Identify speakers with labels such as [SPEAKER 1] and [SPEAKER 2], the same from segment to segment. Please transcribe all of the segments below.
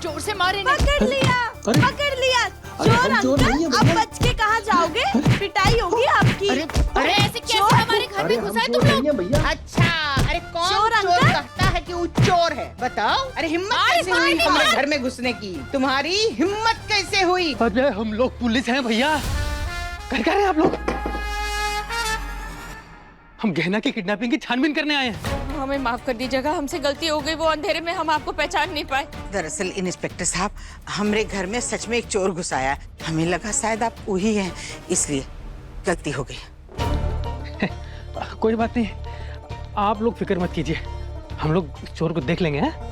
[SPEAKER 1] जोर से मारे
[SPEAKER 2] पकड़ लिया, पकड़ लिया। चोर अंकल, अब बच के कहाँ जाओगे? पिटाई होगी आपकी।
[SPEAKER 1] अरे ऐसे कैसे हमारे घर में घुसा है तुम लोग?
[SPEAKER 3] अच्छा, अरे कौन
[SPEAKER 2] चोर
[SPEAKER 3] चोर
[SPEAKER 2] अंकल?
[SPEAKER 3] कहता है कि वो चोर है? बताओ। अरे हिम्मत कैसे हुई हमारे घर में घुसने की? तुम्हारी हिम्मत कैसे हुई?
[SPEAKER 4] अरे हम लोग पुलिस हैं भैया। कर क्या रहे हैं आप लोग? हम गहना की किडनैपिंग की छानबीन करने आए हैं।
[SPEAKER 1] हमें माफ कर दीजिएगा, हमसे गलती हो गई। वो अंधेरे में हम आपको पहचान नहीं पाए।
[SPEAKER 3] दरअसल इंस्पेक्टर साहब, हमारे घर में सच में एक चोर घुसाया। हमें लगा शायद आप वही हैं, इसलिए गलती हो गई।
[SPEAKER 4] कोई बात नहीं, आप लोग फिक्र मत कीजिए, हम लोग चोर को देख लेंगे। हैं?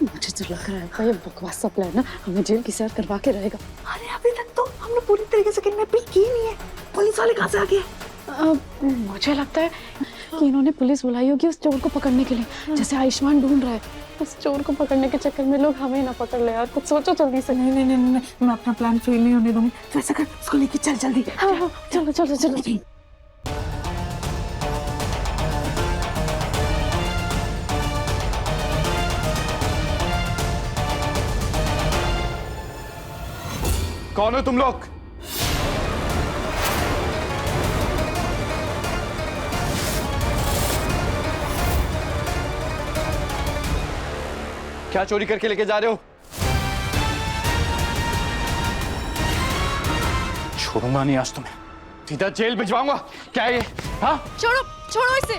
[SPEAKER 5] मुझे तो लग रहा है भाई, ये बकवास सा प्लान ना हमें जेल की सैर करवा के रहेगा।
[SPEAKER 2] अरे अभी तक तो हमने पूरी तरीके से किडनैपिंग की नहीं है। पुलिस वाले कहाँ से आ गए?
[SPEAKER 5] मुझे लगता है कि इन्होंने पुलिस बुलाई होगी उस चोर को पकड़ने के लिए, जैसे आयुष्मान ढूंढ रहा है। उस चोर को पकड़ने के चक्कर में लोग हमें ना पकड़ ले यार, कुछ सोचो जल्दी से।
[SPEAKER 2] नहीं नहीं नहीं नहीं, मैं अपना प्लान फेल नहीं होने दूंगी। तो ऐसा कर, उसको लेके चल जल्दी।
[SPEAKER 5] हाँ, चलो चलो चलो।
[SPEAKER 6] कौन हो तुम लोग? क्या चोरी करके लेके जा रहे हो? छोड़ूंगा नहीं आज तुम्हें, सीधा जेल भिजवाऊंगा। क्या है ये? हाँ,
[SPEAKER 1] छोड़ो छोड़ो इसे।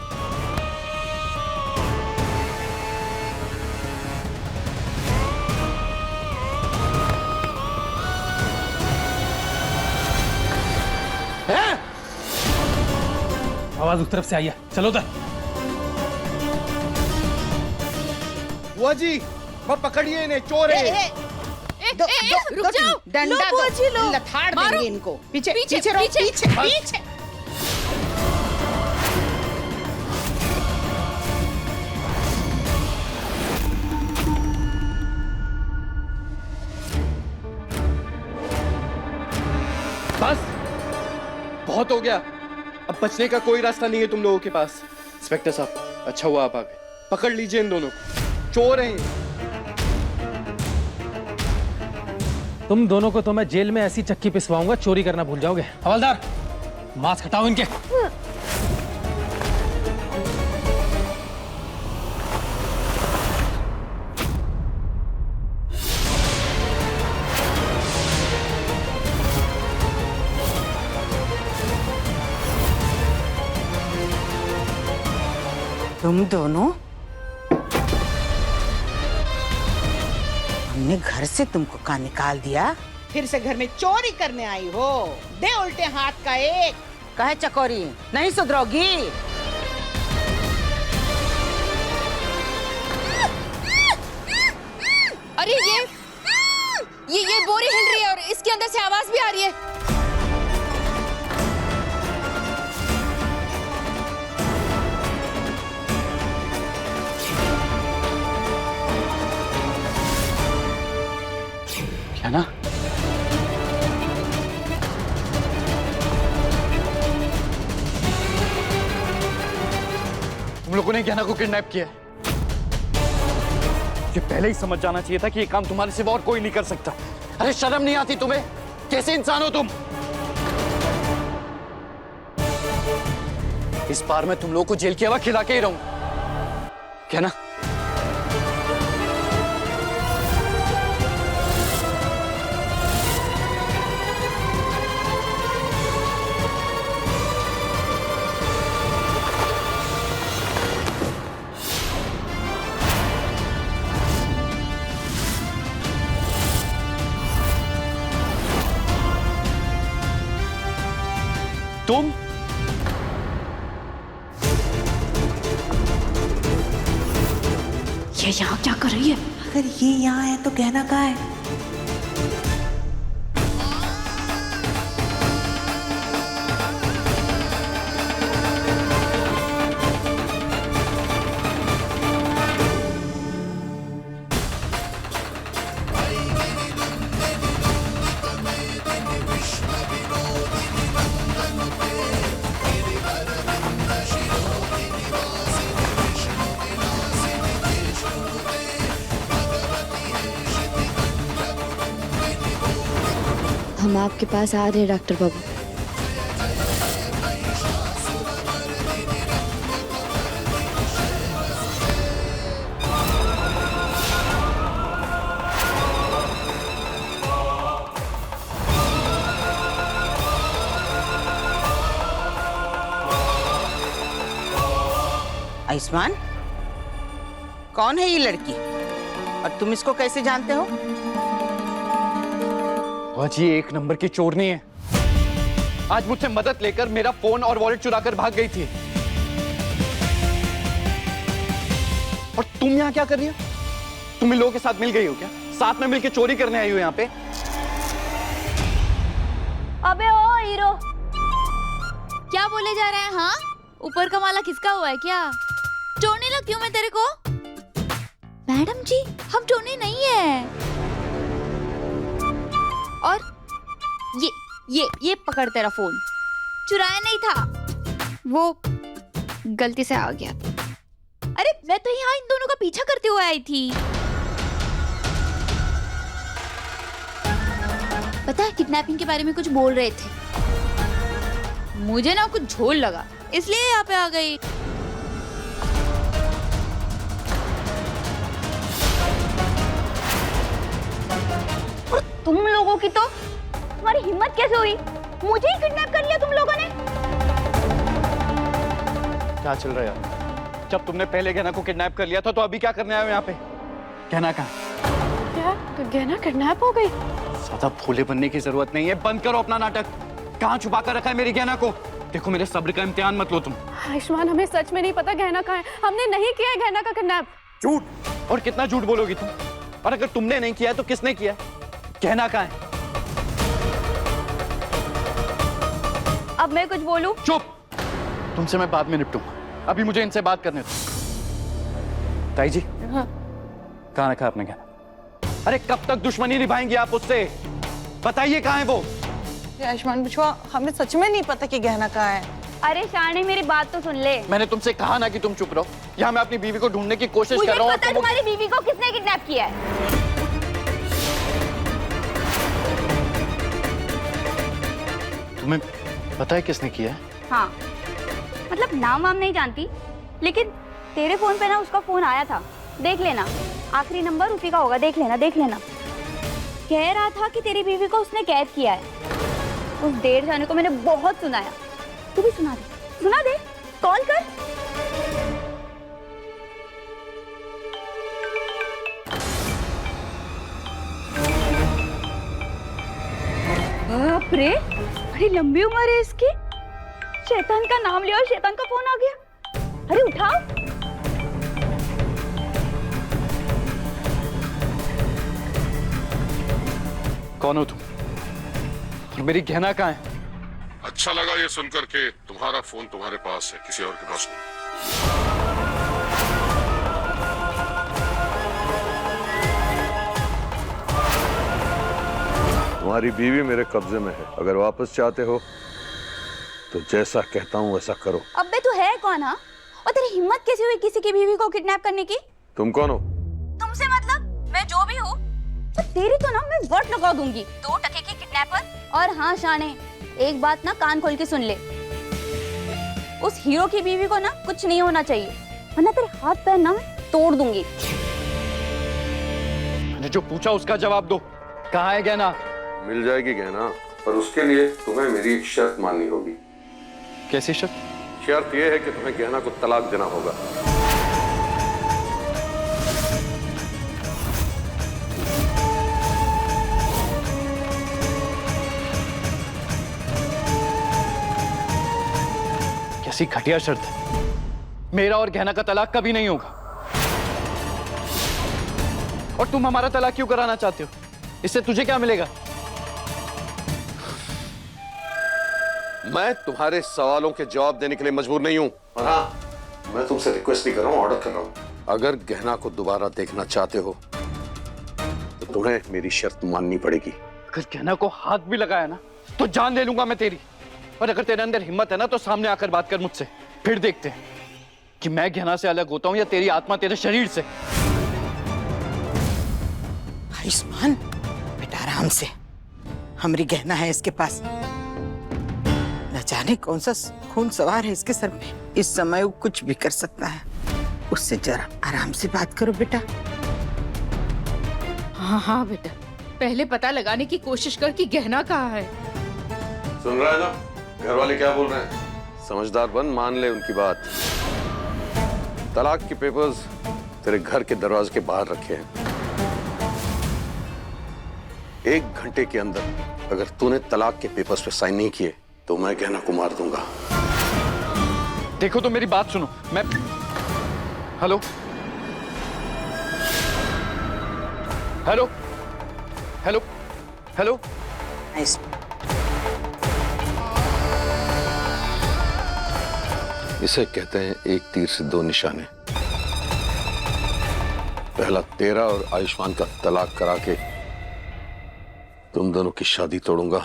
[SPEAKER 4] आवाज उस तरफ से आई है, चलो उधर।
[SPEAKER 6] बुआ जी, मत पकड़िए इन्हें, चोर है।
[SPEAKER 1] रुक जाओ।
[SPEAKER 3] डंडा दो, लथाड़ देंगे इनको। पीछे पीछे रहो, पीछे पीछे।
[SPEAKER 6] बस बहुत हो गया, अब बचने का कोई रास्ता नहीं है तुम लोगों के पास। इंस्पेक्टर साहब, अच्छा हुआ आप आ गए। पकड़ लीजिए इन दोनों को, चोर हैं ये।
[SPEAKER 4] तुम दोनों को तो मैं जेल में ऐसी चक्की पिसवाऊंगा, चोरी करना भूल जाओगे। हवलदार, मास्क हटाओ इनके।
[SPEAKER 3] तुम दोनों, हमने घर से तुमको कहाँ निकाल दिया? फिर से घर में चोरी करने आई हो? दे उल्टे हाथ का एक। कहे चकोरी, नहीं सुधरोगी।
[SPEAKER 1] अरे ये बोरी हिल रही है और इसके अंदर से आवाज भी आ रही है।
[SPEAKER 6] क्या ना? तुम लोगों ने गहना को किडनैप किया। ये पहले ही समझ जाना चाहिए था कि ये काम तुम्हारे सिवा और कोई नहीं कर सकता। अरे शर्म नहीं आती तुम्हें? कैसे इंसान हो तुम? इस बार मैं तुम लोगों को जेल की हवा खिला के ही रहूंगा, क्या ना? तुम
[SPEAKER 5] ये यहाँ क्या कर रही है?
[SPEAKER 2] अगर ये यहाँ है तो गहना कहाँ है?
[SPEAKER 1] हम आपके पास आ रहे हैं डॉक्टर बाबू।
[SPEAKER 3] आयुष्मान, कौन है ये लड़की और तुम इसको कैसे जानते हो?
[SPEAKER 6] आज ये एक नंबर की चोरनी है। आज मुझसे मदद लेकर मेरा फोन और वॉलेट चुराकर भाग गई थी। और तुम यहाँ क्या कर रही हो? तुम इन लोगों के साथ मिल गई हो क्या? साथ में मिलकर चोरी करने आई हो यहाँ पे?
[SPEAKER 2] अबे ओ हीरो,
[SPEAKER 1] क्या बोले जा रहे हैं? हाँ, ऊपर का माला किसका हुआ है क्या? चोरनी लगती हूँ मैं तेरे को? मैडम जी, हम चोरनी नहीं है। और ये पकड़ तेरा फोन। चुराया नहीं था, वो गलती से आ गया। अरे मैं तो यहाँ इन दोनों का पीछा करते हुए आई थी। पता है, किडनैपिंग के बारे में कुछ बोल रहे थे। मुझे ना कुछ झोल लगा, इसलिए यहाँ पे आ गई।
[SPEAKER 2] तुम लोगों की तो, तुम्हारी हिम्मत कैसे हुई? मुझे ही किडनैप कर लिया तुम लोगों ने।
[SPEAKER 6] क्या चल रहा है यार? जब तुमने पहले गहना को किडनैप कर लिया था तो अभी क्या करने आए हो यहाँ पे? गहना कहाँ?
[SPEAKER 5] क्या गहना किडनैप हो गई?
[SPEAKER 6] ज्यादा भोले बनने की जरूरत नहीं है, बंद करो अपना नाटक। कहाँ छुपा कर रखा है मेरी गहना को? देखो, मेरे सब्र का इम्तिहान मत लो तुम।
[SPEAKER 5] आयुष्मान, हमें सच में नहीं पता गहना कहाँ है। हमने नहीं किया है गहना का किडनैप।
[SPEAKER 6] झूठ! और कितना झूठ बोलोगी तुम? और अगर तुमने नहीं किया है तो किसने किया है? गहना कहाँ है?
[SPEAKER 2] अब मैं कुछ बोलूं?
[SPEAKER 6] चुप! तुमसे मैं बाद में निपटूंगा, अभी मुझे इनसे बात करने दो। ताई जी,
[SPEAKER 5] हाँ।
[SPEAKER 6] कहाँ रखा आपने गहना? अरे कब तक दुश्मनी निभाएंगी आप उससे? बताइए कहाँ है वो?
[SPEAKER 7] आयुष्मान बिछुआ, हमें सच में नहीं पता कि गहना कहाँ है।
[SPEAKER 2] अरे शाने, मेरी बात तो सुन ले।
[SPEAKER 6] मैंने तुमसे कहा ना कि तुम चुप रहो। यहाँ मैं अपनी बीवी को ढूंढने की कोशिश कर रहा हूँ।
[SPEAKER 2] मुझे पता है तुम्हारी बीवी को किसने किडनैप किया है।
[SPEAKER 6] तुम्हें पता है किसने किया है?
[SPEAKER 2] हाँ, मतलब नाम वाम नहीं जानती, लेकिन तेरे फोन पे ना उसका फोन आया था। देख लेना, आखिरी नंबर उसी का होगा। देख लेना, देख लेना। कह रहा था कि तेरी बीवी को उसने कैद किया है। उस देर जाने को मैंने बहुत सुनाया। तू भी सुना दे, सुना दे, कॉल कर। बाप रे, बड़ी लंबी उम्र है इसकी। शैतान का नाम लिया और शैतान का फोन आ गया। अरे उठाओ।
[SPEAKER 6] कौन हो तुम? और मेरी गहना कहाँ है?
[SPEAKER 8] अच्छा लगा ये सुनकर के तुम्हारा फोन तुम्हारे पास है, किसी और के पास नहीं। तुम्हारी बीवी मेरे कब्जे में है, अगर वापस चाहते हो तो जैसा कहता हूँ वैसा करो।
[SPEAKER 2] अबे तू है कौन? हाँ, और तेरी हिम्मत कैसे हुई किसी की बीवी को किडनैप करने की?
[SPEAKER 8] तुम कौन हो?
[SPEAKER 2] तुमसे मतलब मैं जो भी हूँ, तो तेरी तो ना मैं वट लगा दूंगी। 2 टके के किडनैपर। और हाँ शाने, एक बात ना कान खोल के सुन ले। उस हीरो की बीवी को ना कुछ नहीं होना चाहिए, वरना तेरे हाथ पैर ना तोड़ दूंगी।
[SPEAKER 6] मैंने जो पूछा उसका जवाब दो। कहाँ है गहना?
[SPEAKER 8] मिल जाएगी गहना, पर उसके लिए तुम्हें मेरी एक शर्त माननी होगी।
[SPEAKER 6] कैसी शर्त?
[SPEAKER 8] शर्त यह है कि तुम्हें गहना को तलाक देना होगा।
[SPEAKER 6] कैसी घटिया शर्त है? मेरा और गहना का तलाक कभी नहीं होगा। और तुम हमारा तलाक क्यों कराना चाहते हो? इससे तुझे क्या मिलेगा?
[SPEAKER 8] मैं तुम्हारे सवालों के जवाब देने के लिए मजबूर नहीं हूं। और हाँ, मैं तुमसे रिक्वेस्ट नहीं कर रहा हूं, ऑर्डर कर रहा हूं। अगर गहना को दोबारा देखना चाहते हो तो तुम्हें मेरी शर्त माननी पड़ेगी।
[SPEAKER 6] अगर गहना को हाथ भी लगाया ना तो जान ले लूंगा मैं तेरी। और अगर तेरे अंदर हिम्मत है ना तो सामने आकर बात कर मुझसे, फिर देखते हैं कि मैं गहना से अलग होता हूं या तेरी आत्मा तेरे शरीर से।
[SPEAKER 3] आयुष्मान बेटा, आराम से। हमारी गहना है इसके पास। न जाने कौन सा खून सवार है इसके सर पे। इस समय वो कुछ भी कर सकता है। उससे जरा आराम से बात करो बेटा।
[SPEAKER 9] हाँ हाँ बेटा, पहले पता लगाने की कोशिश कर कि गहना कहाँ है।
[SPEAKER 8] सुन रहा है ना घर वाले क्या बोल रहे हैं? समझदार बन, मान ले उनकी बात। तलाक के पेपर्स तेरे घर के दरवाजे के बाहर रखे हैं। 1 घंटे के अंदर अगर तूने तलाक के पेपर्स पे साइन नहीं किए तो मैं गहना को मार दूंगा।
[SPEAKER 6] देखो तो मेरी बात सुनो। मैं हेलो हेलो हेलो हेलो
[SPEAKER 8] इसे कहते हैं एक तीर से 2 निशाने। पहला तेरा और आयुष्मान का तलाक करा के तुम दोनों की शादी तोड़ूंगा,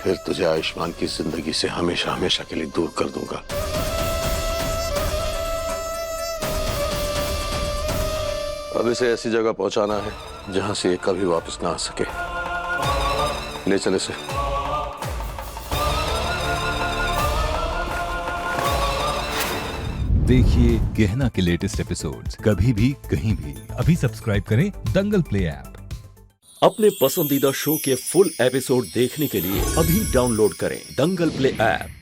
[SPEAKER 8] फिर तुझे आयुष्मान की जिंदगी से हमेशा हमेशा के लिए दूर कर दूंगा। अब इसे ऐसी जगह पहुंचाना है जहां से ये कभी वापस ना आ सके। ले चले इसे।
[SPEAKER 10] देखिए गहना के लेटेस्ट एपिसोड्स कभी भी कहीं भी। अभी सब्सक्राइब करें दंगल प्ले ऐप।
[SPEAKER 11] अपने पसंदीदा शो के फुल एपिसोड देखने के लिए अभी डाउनलोड करें दंगल प्ले ऐप।